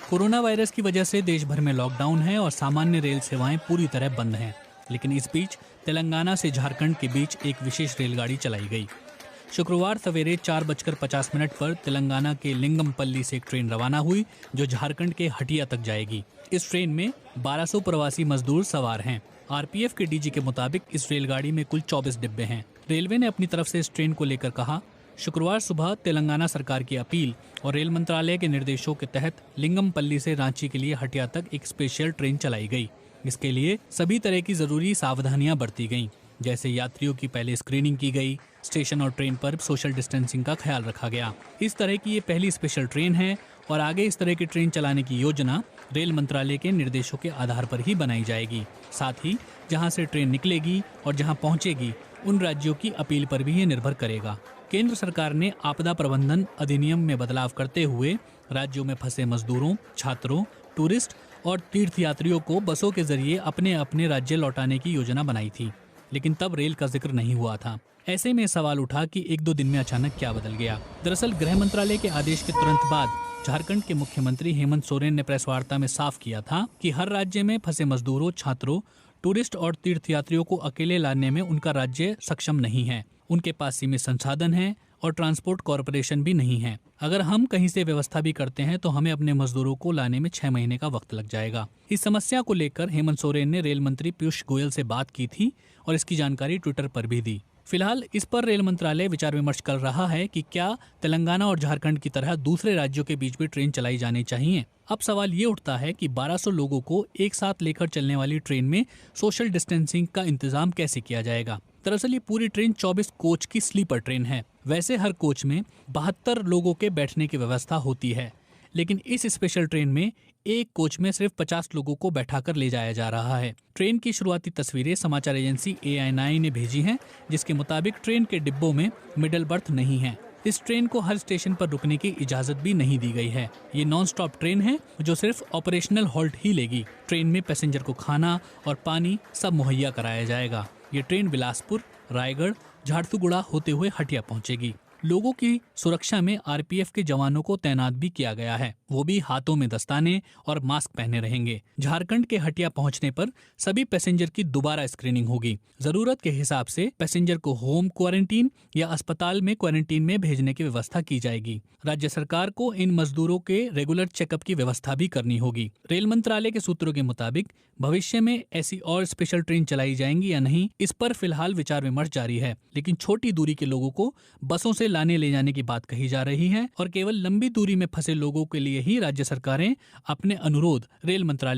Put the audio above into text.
Corona virus की वजह से देश भर में लॉकडाउन है और सामान्य रेल सेवाएं पूरी तरह बंद हैं। लेकिन इस बीच तेलंगाना से झारखंड के बीच एक विशेष रेलगाड़ी चलाई गई। शुक्रवार सवेरे 4:50 पर तेलंगाना के लिंगमपल्ली से एक ट्रेन रवाना हुई जो झारखंड के हटिया तक जाएगी। इस ट्रेन में 1200 प्रवासी मजदूर सवार हैं। आरपीएफ के डीजी के मुताबिक इस रेलगाड़ी में कुल 24 डिब्बे हैं। रेलवे ने अपनी तरफ से इस ट्रेन को लेकर कहा, शुक्रवार सुबह तेलंगाना सरकार की अपील और रेल मंत्रालय के निर्देशों के तहत लिंगमपल्ली से रांची के लिए हटिया तक एक स्पेशल ट्रेन चलाई गई। इसके लिए सभी तरह की जरूरी सावधानियां बरती गईं, जैसे यात्रियों की पहले स्क्रीनिंग की गई, स्टेशन और ट्रेन पर सोशल डिस्टेंसिंग का ख्याल रखा गया। इस तरह की ये पहली स्पेशल ट्रेन है और आगे इस तरह की ट्रेन चलाने की योजना रेल मंत्रालय के निर्देशों के आधार पर ही बनाई जाएगी। साथ ही जहां से ट्रेन निकलेगी और जहां पहुंचेगी उन राज्यों की अपील पर भी ये निर्भर करेगा। केंद्र सरकार ने आपदा प्रबंधन अधिनियम में बदलाव करते हुए राज्यों में फंसे मजदूरों, छात्रों, टूरिस्ट और तीर्थयात्रियों को बसों के जरिए अपने अपने राज्य लौटाने की योजना बनाई थी, लेकिन तब रेल का जिक्र नहीं हुआ था। ऐसे में सवाल उठा कि 1-2 दिन में अचानक क्या बदल गया। दरअसल गृह मंत्रालय के आदेश के तुरंत बाद झारखंड के मुख्यमंत्री हेमंत सोरेन ने प्रेस वार्ता में साफ किया था कि हर राज्य में फंसे मजदूरों, छात्रों, टूरिस्ट और तीर्थयात्रियों को अकेले लाने में उनका राज्य सक्षम नहीं है। उनके पास सीमित संसाधन हैं और ट्रांसपोर्ट कॉरपोरेशन भी नहीं है। अगर हम कहीं से व्यवस्था भी करते हैं तो हमें अपने मजदूरों को लाने में 6 महीने का वक्त लग जाएगा। इस समस्या को लेकर हेमंत सोरेन ने रेल मंत्री पीयूष गोयल से बात की थी और इसकी जानकारी ट्विटर पर भी दी। फिलहाल इस पर रेल मंत्रालय विचार विमर्श कर रहा है कि क्या तेलंगाना और झारखंड की तरह दूसरे राज्यों के बीच भी ट्रेन चलाई जानी चाहिए। अब सवाल ये उठता है कि 1200 लोगों को एक साथ लेकर चलने वाली ट्रेन में सोशल डिस्टेंसिंग का इंतजाम कैसे किया जाएगा। दरअसल ये पूरी ट्रेन 24 कोच की स्लीपर ट्रेन है। वैसे हर कोच में 72 लोगों के बैठने की व्यवस्था होती है, लेकिन इस स्पेशल ट्रेन में एक कोच में सिर्फ 50 लोगों को बैठाकर ले जाया जा रहा है। ट्रेन की शुरुआती तस्वीरें समाचार एजेंसी ANI ने भेजी हैं, जिसके मुताबिक ट्रेन के डिब्बों में मिडल बर्थ नहीं है। इस ट्रेन को हर स्टेशन पर रुकने की इजाजत भी नहीं दी गई है। ये नॉन स्टॉप ट्रेन है जो सिर्फ ऑपरेशनल हॉल्ट ही लेगी। ट्रेन में पैसेंजर को खाना और पानी सब मुहैया कराया जाएगा। ये ट्रेन बिलासपुर, रायगढ़, झारसुगुड़ा होते हुए हटिया पहुंचेगी। लोगों की सुरक्षा में आरपीएफ के जवानों को तैनात भी किया गया है। वो भी हाथों में दस्ताने और मास्क पहने रहेंगे। झारखंड के हटिया पहुंचने पर सभी पैसेंजर की दोबारा स्क्रीनिंग होगी। जरूरत के हिसाब से पैसेंजर को होम क्वारंटीन या अस्पताल में क्वारंटीन में भेजने की व्यवस्था की जाएगी। राज्य सरकार को इन मजदूरों के रेगुलर चेकअप की व्यवस्था भी करनी होगी। रेल मंत्रालय के सूत्रों के मुताबिक भविष्य में ऐसी और स्पेशल ट्रेन चलाई जाएंगी या नहीं, इस पर फिलहाल विचार विमर्श जारी है। लेकिन छोटी दूरी के लोगों को बसों से लाने ले जाने की बात कही जा रही है और केवल लंबी दूरी में फंसे लोगों के लिए ही राज्य सरकारें अपने अनुरोध रेल मंत्रालय